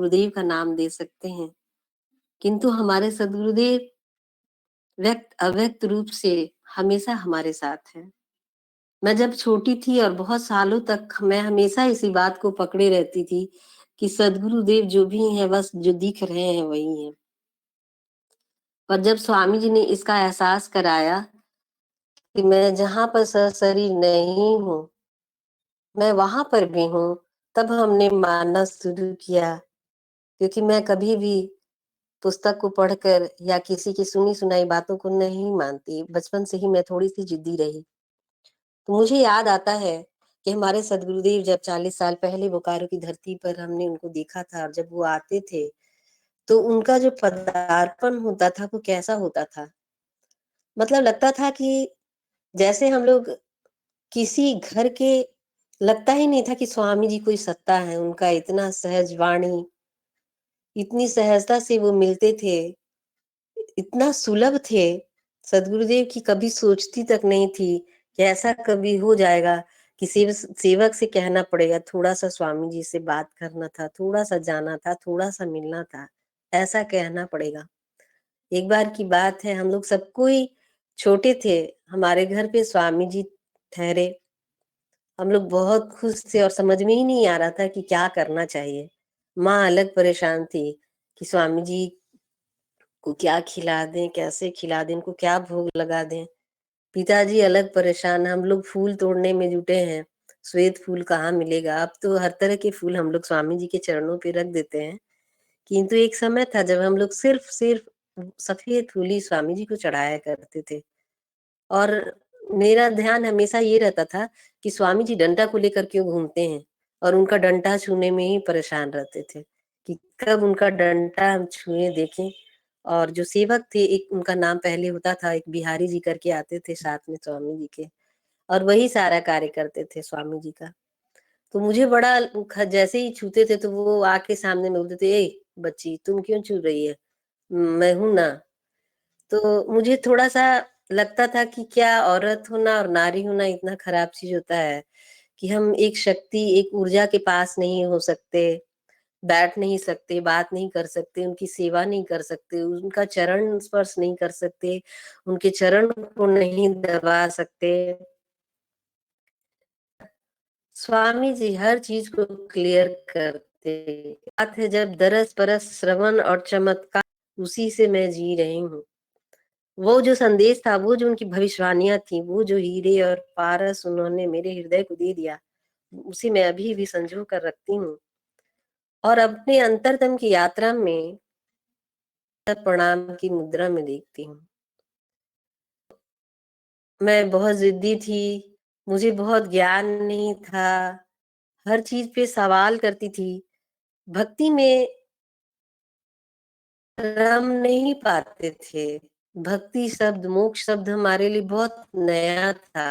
गुरुदेव का नाम दे सकते हैं, किंतु हमारे सदगुरुदेव व्यक्त अव्यक्त रूप से हमेशा हमारे साथ हैं। मैं जब छोटी थी और बहुत सालों तक मैं हमेशा इसी बात को पकड़े रहती थी कि सदगुरुदेव जो भी हैं बस जो दिख रहे हैं वही हैं। पर जब स्वामी जी ने इसका एहसास कराया कि मैं जहाँ पर सशरीर नहीं हूँ, मैं वहां पर भी हूँ, तब हमने मानना शुरू किया। क्योंकि मैं कभी भी पुस्तक को पढ़कर या किसी की सुनी सुनाई बातों को नहीं मानती। बचपन से ही मैं थोड़ी सी जिद्दी रही। तो मुझे याद आता है कि हमारे सदगुरुदेव जब 40 साल पहले बोकारो की धरती पर हमने उनको देखा था, और जब वो आते थे तो उनका जो पदार्पण होता था वो कैसा होता था। मतलब लगता था कि जैसे हम लोग किसी घर के, लगता ही नहीं था कि स्वामी जी कोई सत्ता है। उनका इतना सहज वाणी, इतनी सहजता से वो मिलते थे, इतना सुलभ थे। सदगुरुदेव की कभी सोचती तक नहीं थी कि ऐसा कभी हो जाएगा कि सेवक से कहना पड़ेगा थोड़ा सा स्वामी जी से बात करना था, थोड़ा सा जाना था, थोड़ा सा मिलना था, ऐसा कहना पड़ेगा। एक बार की बात है, हम लोग सब कोई छोटे थे, हमारे घर पे स्वामी जी ठहरे। हम लोग बहुत खुश थे और समझ में ही नहीं आ रहा था कि क्या करना चाहिए। माँ अलग परेशान थी कि स्वामी जी को क्या खिला दें, कैसे खिला दें, इनको क्या भोग लगा दें। पिताजी अलग परेशान, हम लोग फूल तोड़ने में जुटे हैं। श्वेत फूल कहाँ मिलेगा? अब तो हर तरह के फूल हम लोग स्वामी जी के चरणों पे रख देते हैं। किंतु एक समय था जब हम लोग सिर्फ सिर्फ सफेद फूल ही स्वामी जी को चढ़ाया करते थे। और मेरा ध्यान हमेशा ये रहता था कि स्वामी जी डंडा को लेकर क्यों घूमते हैं, और उनका डंडा छूने में ही परेशान रहते थे कि कब उनका डंडा हम छुए देखें। और जो सेवक थे, एक उनका नाम पहले होता था, एक बिहारी जी करके आते थे साथ में स्वामी जी के, और वही सारा कार्य करते थे स्वामी जी का। तो मुझे बड़ा जैसे ही छूते थे तो वो आके सामने में बोलते थे, ए बच्ची तुम क्यों छू रही है, मैं हूं ना। तो मुझे थोड़ा-सा लगता था कि क्या औरत होना और नारी होना इतना खराब चीज़ होता है कि हम एक शक्ति, एक ऊर्जा के पास नहीं हो सकते, बैठ नहीं सकते, बात नहीं कर सकते, उनकी सेवा नहीं कर सकते, उनका चरण स्पर्श नहीं कर सकते, उनके चरण को नहीं दबा सकते। स्वामी जी हर चीज़ को क्लियर करते। बात है जब दरस परस श्रवण और चमत्कार, उसी से मैं जी रही हूँ। वो जो संदेश था, वो जो उनकी भविष्यवाणियाँ थी, वो जो हीरे और पारस उन्होंने मेरे हृदय को दे दिया, उसे मैं अभी भी संजो कर रखती हूँ। और अपने अंतरतम की यात्रा में प्रणाम की मुद्रा में देखती हूँ। मैं बहुत ज़िद्दी थी, मुझे बहुत ज्ञान नहीं था, हर चीज़ पे सवाल करती थी। भक्ति में रम नहीं पाते थे। भक्ति शब्द, मोक्ष शब्द हमारे लिए बहुत नया था।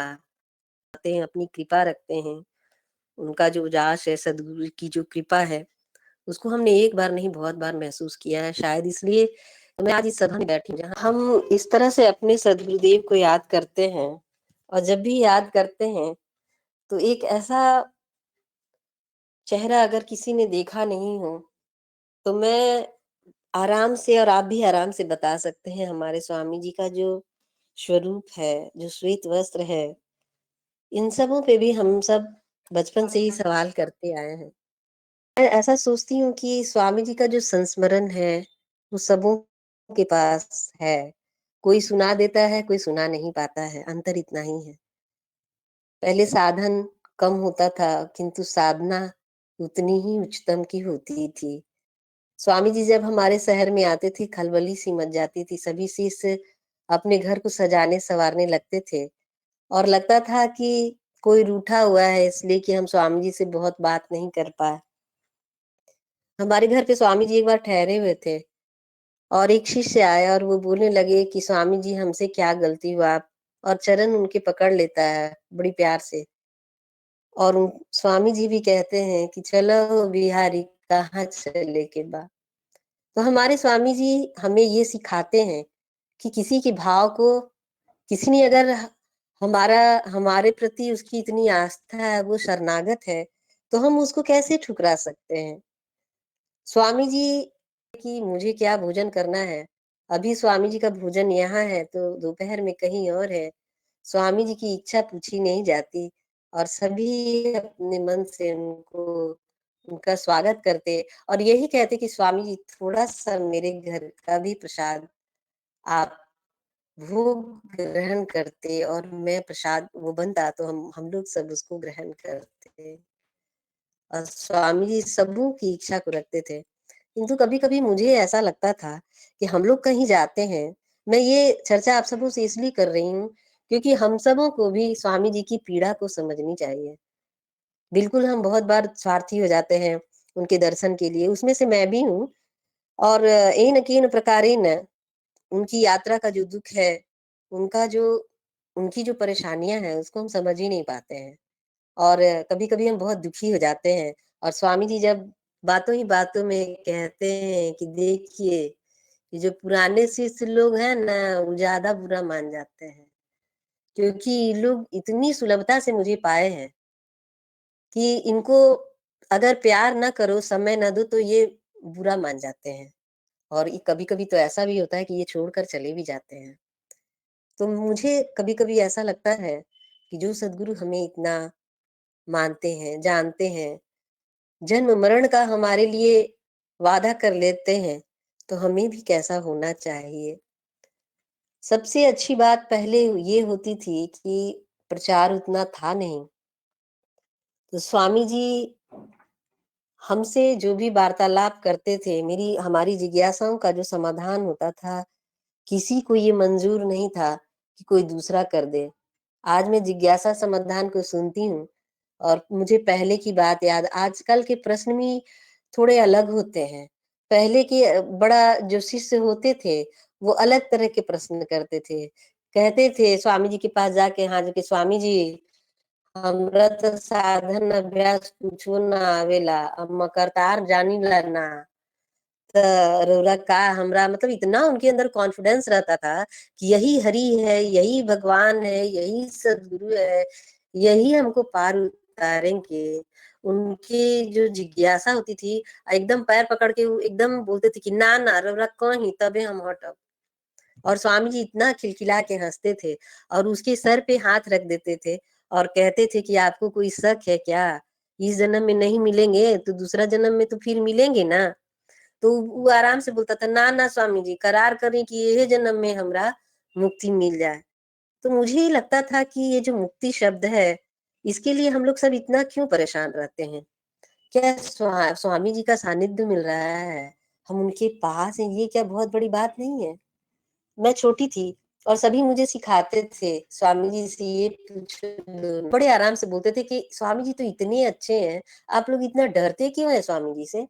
आते हैं, अपनी कृपा रखते हैं। उनका जो उजास है, सद्गुरु की जो कृपा है, उसको हमने एक बार नहीं बहुत बार महसूस किया है। शायद इसलिए मैं आज इस सभा में बैठी हूँ, जहाँ हम इस तरह से अपने सदगुरुदेव को याद करते हैं। और जब भी याद करते हैं तो एक ऐसा चेहरा अगर किसी ने देखा नहीं हो, तो मैं आराम से, और आप भी आराम से बता सकते हैं, हमारे स्वामी जी का जो स्वरूप है, जो श्वेत वस्त्र है, इन सबों पे भी हम सब बचपन से ही सवाल करते आए हैं। मैं ऐसा सोचती हूँ कि स्वामी जी का जो संस्मरण है, वो सबों के पास है। कोई सुना देता है, कोई सुना नहीं पाता है, अंतर इतना ही है। पहले साधन कम होता था, किंतु साधना उतनी ही उच्चतम की होती थी। स्वामी जी जब हमारे शहर में आते थे, खलबली सी मच जाती थी, सभी शिष्य अपने घर को सजाने संवारने लगते थे, और लगता था कि कोई रूठा हुआ है इसलिए कि हम स्वामी जी से बहुत बात नहीं कर पाए। हमारे घर पे स्वामी जी एक बार ठहरे हुए थे, और एक शिष्य आया और वो बोलने लगे कि स्वामी जी हमसे क्या गलती हुआ आप, और चरण उनके पकड़ लेता है बड़ी प्यार से। और स्वामी जी भी कहते हैं कि चलो बिहारी कहाँ चले के बा। तो हमारे स्वामी जी हमें ये सिखाते हैं कि किसी के भाव को, किसी ने अगर हमारा हमारे प्रति उसकी इतनी आस्था है, वो शरणागत है, तो हम उसको कैसे ठुकरा सकते हैं। स्वामी जी कि मुझे क्या भोजन करना है, अभी स्वामी जी का भोजन यहाँ है तो दोपहर में कहीं और है। स्वामी जी की इच्छा पूछी नहीं जाती और सभी अपने मन से उनका स्वागत करते और यही कहते कि स्वामी जी थोड़ा-सा मेरे घर का भी प्रसाद आप भोग ग्रहण करते और मैं प्रसाद वो बनता तो हम लोग सब उसको ग्रहण करते। और स्वामी जी सबों की इच्छा को रखते थे। किंतु कभी-कभी मुझे ऐसा लगता था कि हम लोग कहीं जाते हैं, मैं ये चर्चा आप सबों से इसलिए कर रही हूँ, क्योंकि हम सबों को भी स्वामी जी की पीड़ा को समझनी चाहिए। बिल्कुल हम बहुत बार स्वार्थी हो जाते हैं, उनके दर्शन के लिए, उसमें से मैं भी हूँ और येन-केन प्रकारेण उनकी यात्रा का जो दुःख है, उनका जो उनकी जो परेशानियाँ हैं, उसको हम समझ ही नहीं पाते हैं। और कभी-कभी हम बहुत दुखी हो जाते हैं और स्वामी जी जब बातों ही बातों में कहते हैं कि देखिए, ये जो पुराने शिष्य लोग हैं ना, वो ज़्यादा बुरा मान जाते हैं। क्योंकि ये लोग इतनी सुलभता से मुझे पाए हैं कि इनको अगर प्यार ना करो, समय ना दो, तो ये बुरा मान जाते हैं। और ये कभी-कभी तो ऐसा भी होता है कि ये छोड़कर चले भी जाते हैं। तो मुझे कभी-कभी ऐसा लगता है कि जो सद्गुरु हमें इतना मानते हैं, जानते हैं, जन्म-मरण का हमारे लिए वादा कर लेते हैं, तो हमें भी कैसा होना चाहिए। सबसे अच्छी बात पहले ये होती थी कि प्रचार उतना था नहीं, तो स्वामी जी हमसे जो भी वार्तालाप करते थे, मेरी हमारी जिज्ञासाओं का जो समाधान होता था, किसी को ये मंज़ूर नहीं था कि कोई दूसरा कर दे। आज मैं जिज्ञासा समाधान को सुनती हूँ और मुझे पहले की बात याद आजकल के प्रश्न भी थोड़े अलग होते हैं। पहले के बड़ा जो शिष्य होते थे, वो अलग तरह के प्रश्न करते थे। कहते थे स्वामी जी के पास जाके हाथ जोड़ के स्वामी जी हमरा तो साधन अभ्यास कुछो ना आवेला, अब मैं करतार जानीला ना। त रउरा का हमरा मतलब इतना उनके अंदर कॉन्फिडेंस रहता था कि यही हरि है, यही भगवान है, यही सद्गुरु है, यही हमको पार उतारेंगे। उनकी जो जिज्ञासा होती थी एकदम पैर पकड़ के वो एकदम बोलते थे कि ना, ना रउरा कहीं तबे हम हटब। और स्वामी जी इतना खिलखिला के हँसते थे और उसके सर पे हाथ रख देते थे और कहते थे कि आपको कोई शक है क्या? इस जन्म में नहीं मिलेंगे तो दूसरा जन्म में तो फिर मिलेंगे ना? तो वो आराम से बोलता था, "ना, ना स्वामी जी, करार करें कि एहे जन्म में हमरा मुक्ति मिल जाए।" तो मुझे ये लगता था कि ये जो मुक्ति शब्द है, इसके लिए हम लोग सब इतना क्यों परेशान रहते हैं? क्या स्वामी जी का सानिध्य मिल रहा है, हम उनके पास हैं, ये क्या बहुत बड़ी बात नहीं है? मैं छोटी थी और सभी मुझे सिखाते थे, स्वामी जी से ये पूछो, बड़े आराम से बोलते थे कि स्वामी जी तो इतने अच्छे हैं, आप लोग इतना डरते क्यों हैं स्वामी जी से?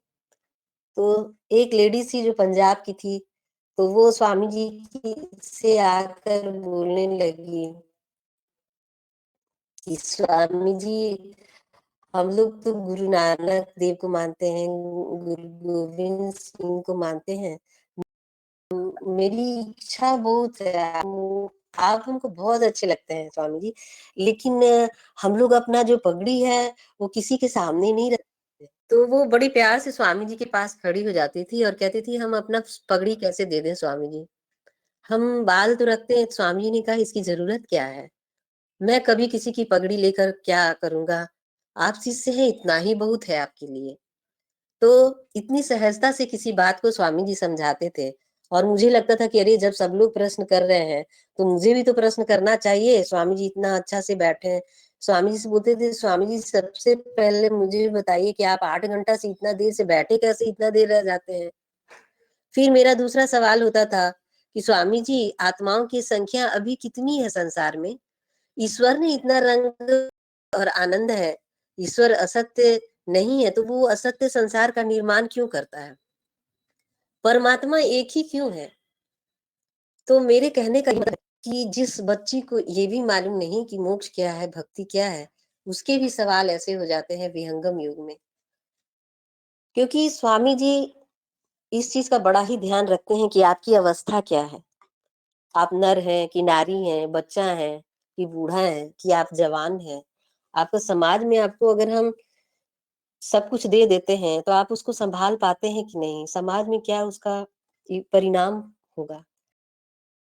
तो एक लेडीज़ थी जो पंजाब की थी, तो वो स्वामी जी की से आकर बोलने लगी कि स्वामी जी हम लोग तो गुरु नानक देव को मानते हैं, गुरु गोविंद सिंह को मानते हैं। मेरी इच्छा बहुत है, आप हमको बहुत अच्छे लगते हैं स्वामी जी, लेकिन हम लोग अपना जो पगड़ी है, वो किसी के सामने नहीं रखते। तो वो बड़ी प्यार से स्वामी जी के पास खड़ी हो जाती थी और कहती थी, "हम अपना पगड़ी कैसे दे दें स्वामी जी? हम बाल तो रखते हैं।" स्वामी जी ने कहा, "इसकी ज़रूरत क्या है? मैं कभी किसी की पगड़ी लेकर क्या करूँगा? आप शिष्य हैं, इतना ही बहुत है आपके लिए।" तो इतनी सहजता से किसी बात को स्वामी जी समझाते थे और मुझे लगता था कि अरे जब सब लोग प्रश्न कर रहे हैं, तो मुझे भी तो प्रश्न करना चाहिए। स्वामी जी इतना अच्छा से बैठे हैं। स्वामी जी से बोलते थे, "स्वामी जी सबसे पहले मुझे बताइए कि आप 8 घंटा से इतना देर से बैठे कैसे इतना देर रह जाते हैं?" फिर मेरा दूसरा सवाल होता था कि स्वामी जी आत्माओं की संख्या अभी कितनी है संसार में? ईश्वर ने इतना रंग और आनंद है, ईश्वर असत्य नहीं है, तो वो असत्य संसार का निर्माण क्यों करता है? परमात्मा एक ही क्यों है? तो मेरे कहने का ये मतलब है कि जिस बच्ची को ये भी मालूम नहीं कि मोक्ष क्या है, भक्ति क्या है, उसके भी सवाल ऐसे हो जाते हैं विहंगम युग में। क्योंकि स्वामी जी इस चीज़ का बड़ा ही ध्यान रखते हैं कि आपकी अवस्था क्या है? आप नर हैं कि नारी हैं, बच्चा हैं कि बूढ़ा हैं कि आप जवान हैं? आपको समाज में आपको अगर हम सब कुछ दे देते हैं, तो आप उसको सँभाल पाते हैं कि नहीं? समाज में क्या उसका परिणाम होगा?